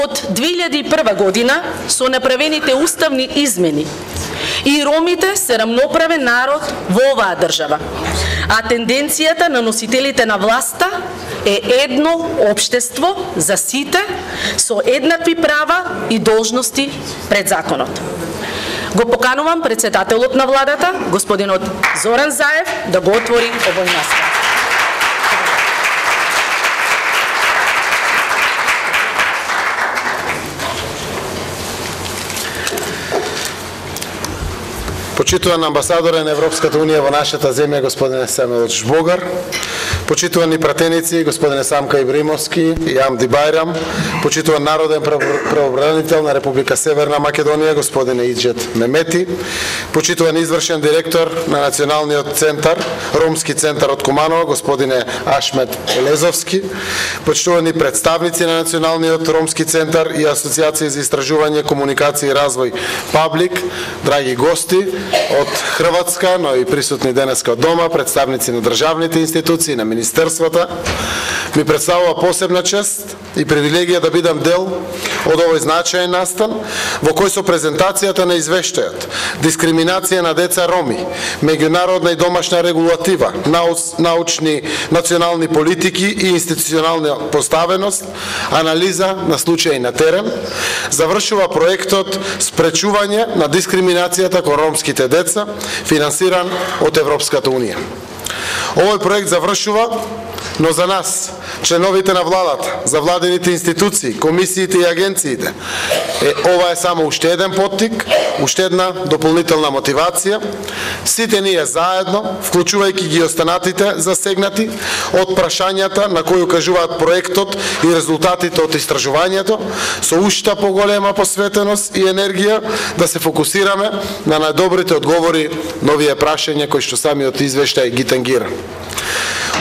Од 2001 година со направените уставни измени и ромите се рамноправен народ во оваа држава, а тенденцијата на носителите на власта е едно општество за сите со еднакви права и должности пред законот. Го поканувам председателот на владата, господинот Зоран Заев, да го отвори овој настан. Почитуван амбасадор на Европската унија во нашата земја, господине Семелот Жбогар, почитувани пратеници, господине Самка Ибримовски и Амди Байрам, почитуван народен правобранител на Република Северна Македонија, господине Иджет Мемети, почитуван извршен директор на Националниот центар, Ромски центар од Куманово, господине Ашмет Елезовски, почитувани представници на Националниот Ромски центар и Асоциација за истражување, комуникација и развој Паблик, драги гости од Хрватска, но и присутни денеска од дома, представници на државните институции, на министерствата, ми представува посебна чест и привилегија да бидам дел од овој значаен настан, во кој со презентацијата на извештајот дискриминација на деца роми, меѓународна и домашна регулатива, научни национални политики и институционална поставеност, анализа на случаи на терен, завршува проектот Спречување на дискриминацијата кон ромските деца, финансиран од Европската унија. Овој проект завршува, но за нас, членовите на владата, за владените институции, комисиите и агенциите, ова е само уште еден поттик, уште една дополнителна мотивација. Сите ние заедно, вклучувајќи ги останатите засегнати од прашањата на кои укажуваат проектот и резултатите од истражувањето, со уште поголема посветеност и енергија да се фокусираме на најдобрите одговори на овие прашања кои што самиот извештај ги тангира.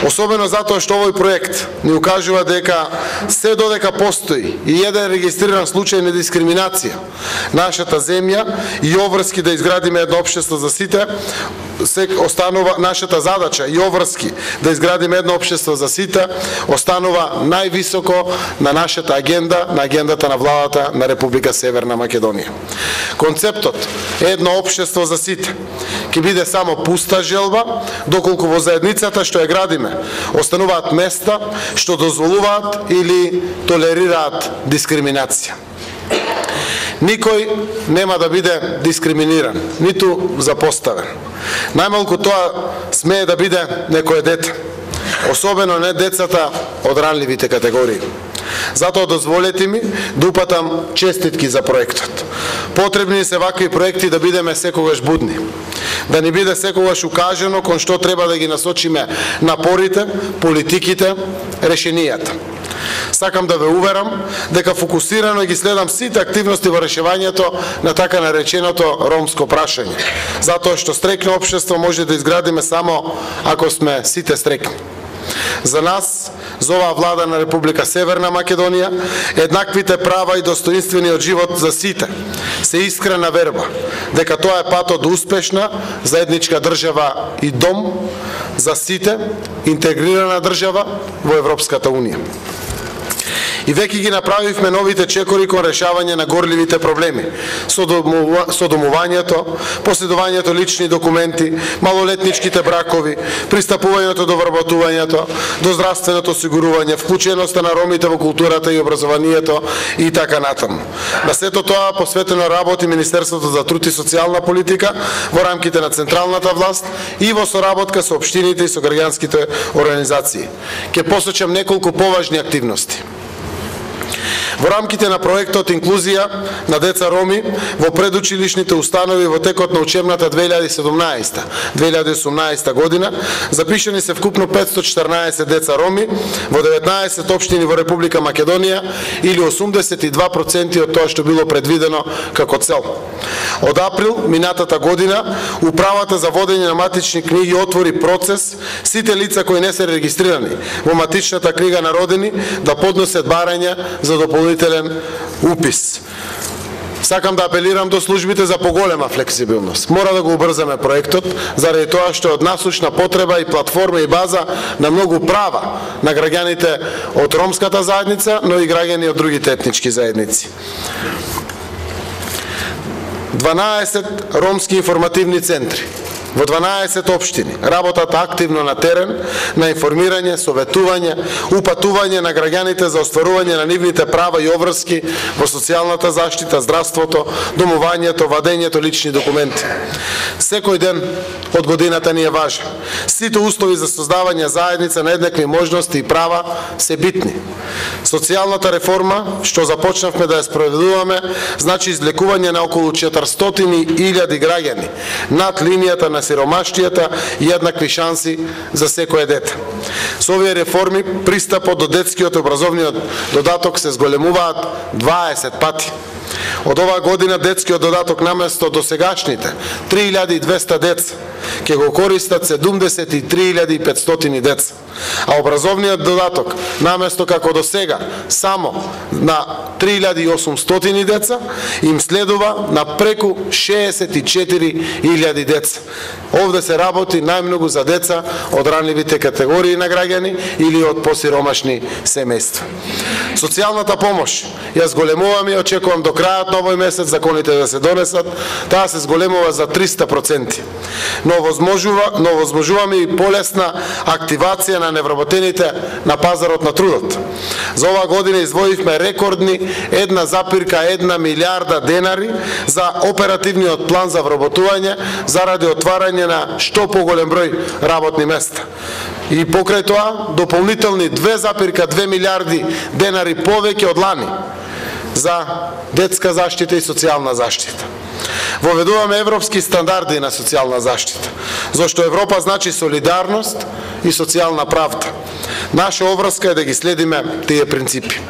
Особено затоа што овој проект ни укажува дека се додека постои и еден регистриран случај на дискриминација, нашата земја и обврски да изградиме едно општество за сите, се останува нашата задача и обврски да изградиме едно општество за сите, останува највисоко на нашата агенда, на агендата на владата на Република Северна Македонија. Концептот едно општество за сите ќе биде само пуста желба, доколку во заедницата што ја градиме остануваат места што дозволуваат или толерираат дискриминација. Никој нема да биде дискриминиран, ниту запоставен. Најмалку тоа смее да биде некое дете, особено не децата од ранливите категории. Затоа дозволете ми да упатам честитки за проектот. Потребни се вакви проекти да бидеме секогаш будни, да ни биде секогаш укажено кон што треба да ги насочиме напорите, политиките, решенијата. Сакам да ве уверам дека фокусирано ги следам сите активности во решавањето на така нареченото ромско прашање, затоа што стрекно општество може да изградиме само ако сме сите стрекни. За нас, за оваа влада на Република Северна Македонија, еднаквите права и достоинствениот живот за сите се искрена верба дека тоа е патот до успешна заедничка држава и дом за сите, интегрирана држава во Европската унија. И веќе ги направивме новите чекори кон решавање на горливите проблеми, содомувањето, поседувањето лични документи, малолетничките бракови, пристапувањето до вработувањето, до здравственото осигурување, вклученоста на ромите во културата и образованието и така натаму. На сето тоа посветено работи Министерството за труд и социјална политика во рамките на централната власт и во соработка со општините и со граѓанските организации. Ќе посочам неколку поважни активности. Во рамките на проектот Инклузија на деца роми во предучилишните установи во текот на учебната 2017-2018 година запишани се вкупно 514 деца роми во 19 општини во Република Македонија или 82% од тоа што било предвидено како цел. Од април минатата година Управата за водење на матични книги отвори процес сите лица кои не се регистрирани во матичната книга на родени да поднесат барања за дополнителен упис. Сакам да апелирам до службите за поголема флексибилност. Мора да го убрзаме проектот, заради тоа што од насущна потреба и платформа и база на многу права на граѓаните од ромската заедница, но и граѓани од другите етнички заедници. 12 ромски информативни центри во 12 општини работат активно на терен на информирање, советување, упатување на граѓаните за остварување на нивните права и обврски во социјалната заштита, здравството, домувањето, вадењето лични документи. Секој ден од годината ни е важен. Сите услови за создавање заедница на еднакви можности и права се битни. Социјалната реформа, што започнавме да ја спроведуваме, значи излекување на околу 400.000 граѓани над линијата на сиромаштијата и еднакви шанси за секое дете. Со овие реформи, пристапот до детскиот образовниот додаток се зголемуваат 20 пати. Од оваа година детскиот додаток наместо досегашните 3200 деца ќе го користат 73.500 деца, а образовниот додаток наместо како до сега само на 3.800 деца им следува на преку 64.000 деца. Овде се работи најмногу за деца од ранливите категории на граѓани или од посиромашни семејства. Социјалната помош ја зголемуваме и очекувам до крајот на овој месец законите да се донесат, таа се зголемува за 300%. Но возможуваме и полесна активација на невработените на пазарот на трудот. За оваа година издвоивме рекордни 1,1 милиарда денари за оперативниот план за вработување заради отварање на што поголем број работни места. И покрај тоа дополнителни 2,2 милиарди денари повеќе од лани за детска заштита и социјална заштита. Воведуваме европски стандарди на социјална заштита, зашто Европа значи солидарност и социјална правда. Наша обврска е да ги следиме тие принципи.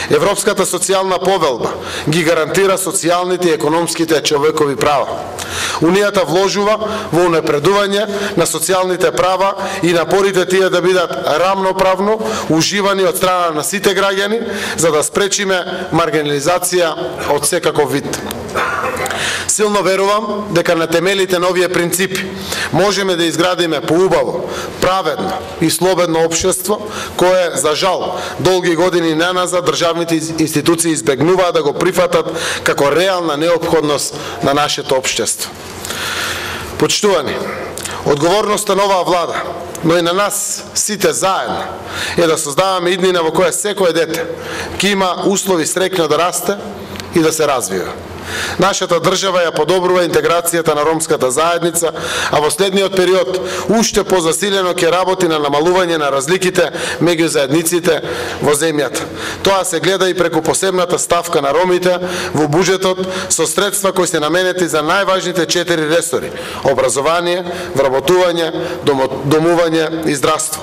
Европската социјална повелба ги гарантира социјалните и економските човекови права. Унијата вложува во унапредување на социјалните права и напорите тие да бидат рамноправно уживани од страна на сите граѓани, за да спречиме маргинализација од секаков вид. Силно верувам дека на темелите на овие принципи можеме да изградиме поубаво, праведно и слободно општество, кое, за жал, долги години наназад државните институции избегнуваат да го прифатат како реална неопходност на нашето општество. Почитувани, одговорноста на оваа влада, но и на нас сите заедно, е да создаваме иднина во која секое дете ќе има услови среќно да расте и да се развива. Нашата држава ја подобрува интеграцијата на ромската заедница, а во следниот период уште позасилено ќе работи на намалување на разликите меѓу заедниците во земјата. Тоа се гледа и преку посебната ставка на ромите во буџетот со средства кои се наменети за најважните 4 ресори: образование, вработување, домување и здравство.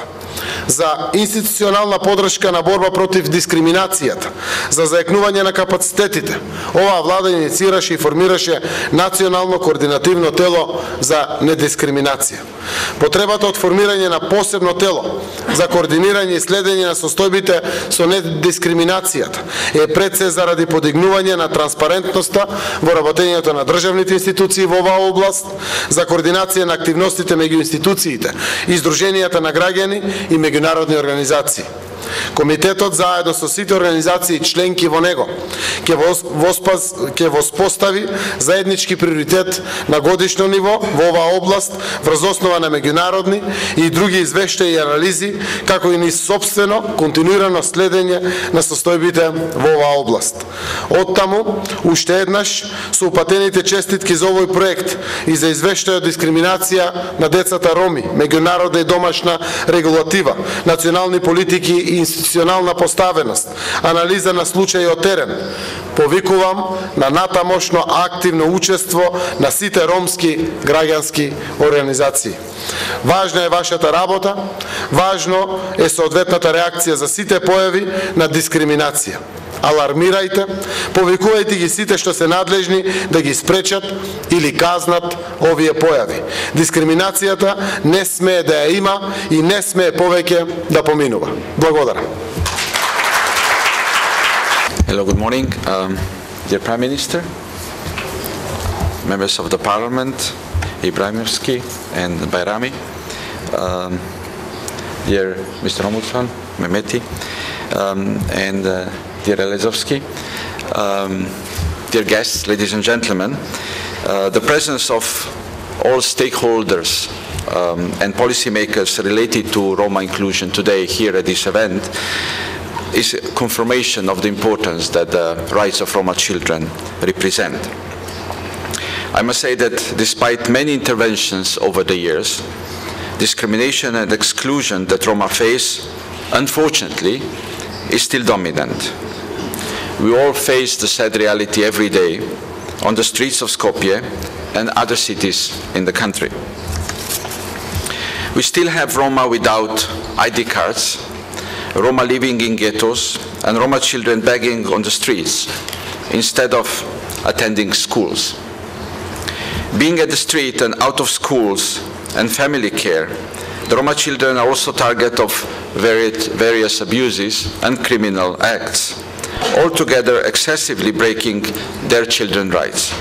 За институционална подршка на борба против дискриминацијата, за заекнување на капацитетите, оваа влада инициираше и формираше национално координативно тело за недискриминација. Потребата од формирање на посебно тело за координирање и следење на состојбите со недискриминацијата е пред се заради подигнување на транспарентноста во работењето на државните институции во оваа област, за координација на активностите меѓу институциите и здруженијата на граѓани и меѓународни организации. Комитетот заедно со сите организации членки во него ќе воспостави заеднички приоритет на годишно ниво во оваа област врз основа на меѓународни и други извештаи и анализи, како и низ сопствено континуирано следење на состојбите во оваа област. Оттаму, уште еднаш, со упатените честитки за овој проект и за извештај од дискриминација на децата роми, меѓународна и домашна регулатива, национални политики и институционална поставеност, анализа на случаи од терен, повикувам на натамошно активно учество на сите ромски граѓански организации. Важна е вашата работа, важно е соодветната реакција за сите појави на дискриминација. Алармирајте, повикувајте ги сите што се надлежни да ги спречат или казнат овие појави. Дискриминацијата не смее да ја има и не смее повеќе да поминува. Благодарам. Hello, good morning, dear Prime Minister. members of the Parliament, Ibrahimovsky and Bayrami, dear Mr. Ombudsman, Mehmeti, and dear Elezovsky, dear guests, ladies and gentlemen, the presence of all stakeholders and policymakers related to Roma inclusion today here at this event is a confirmation of the importance that the rights of Roma children represent. I must say that despite many interventions over the years, discrimination and exclusion that Roma face, unfortunately, is still dominant. We all face the sad reality every day on the streets of Skopje and other cities in the country. We still have Roma without ID cards, Roma living in ghettos, and Roma children begging on the streets instead of attending schools. Being at the street and out of schools and family care, the Roma children are also target of various abuses and criminal acts, altogether excessively breaking their children's rights.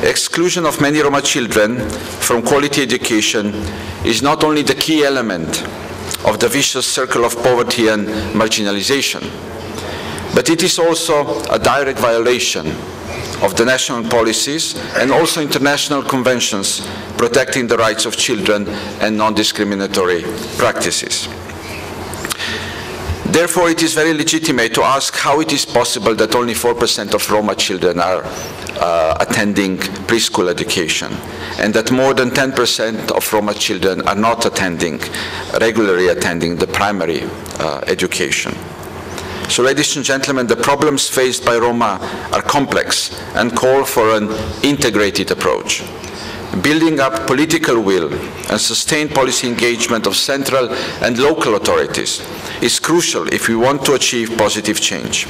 Exclusion of many Roma children from quality education is not only the key element of the vicious circle of poverty and marginalization, but it is also a direct violation of the national policies and also international conventions protecting the rights of children and non-discriminatory practices. Therefore, it is very legitimate to ask how it is possible that only 4% of Roma children are attending preschool education, and that more than 10% of Roma children are not regularly attending the primary education. So, ladies and gentlemen, the problems faced by Roma are complex and call for an integrated approach. Building up political will and sustained policy engagement of central and local authorities is crucial if we want to achieve positive change.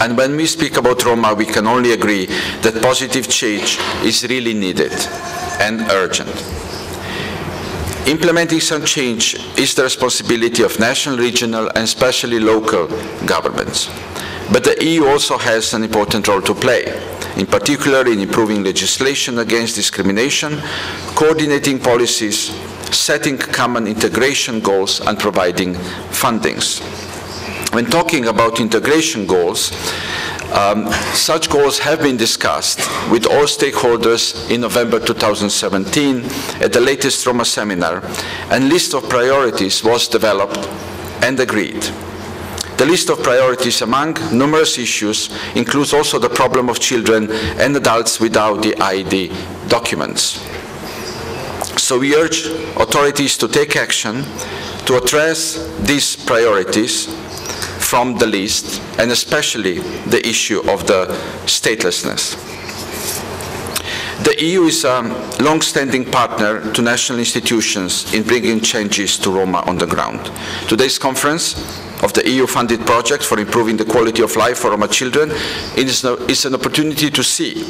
And when we speak about Roma, we can only agree that positive change is really needed and urgent. Implementing some change is the responsibility of national, regional, and especially local governments. But the EU also has an important role to play, in particular in improving legislation against discrimination, coordinating policies, setting common integration goals, and providing fundings. When talking about integration goals, such goals have been discussed with all stakeholders in November 2017 at the latest Roma seminar, and a list of priorities was developed and agreed. The list of priorities among numerous issues includes also the problem of children and adults without the ID documents. So we urge authorities to take action to address these priorities from the list, and especially the issue of the statelessness. The EU is a long-standing partner to national institutions in bringing changes to Roma on the ground. Today's conference of the EU-funded project for improving the quality of life for Roma children is an opportunity to see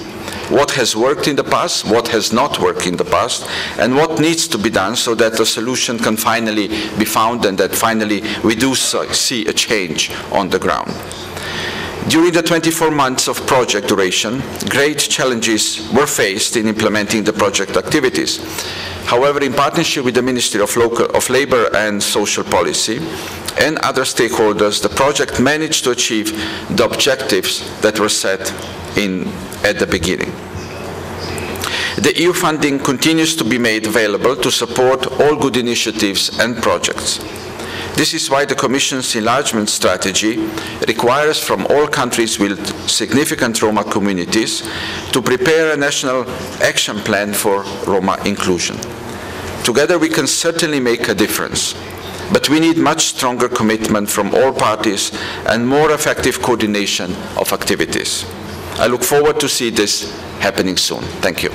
what has worked in the past, what has not worked in the past, and what needs to be done so that a solution can finally be found and that finally we do see a change on the ground. During the 24 months of project duration, great challenges were faced in implementing the project activities. However, in partnership with the Ministry of Labour and Social Policy and other stakeholders, the project managed to achieve the objectives that were set at the beginning. The EU funding continues to be made available to support all good initiatives and projects. This is why the Commission's enlargement strategy requires from all countries with significant Roma communities to prepare a national action plan for Roma inclusion. Together we can certainly make a difference, but we need much stronger commitment from all parties and more effective coordination of activities. I look forward to see this happening soon. Thank you.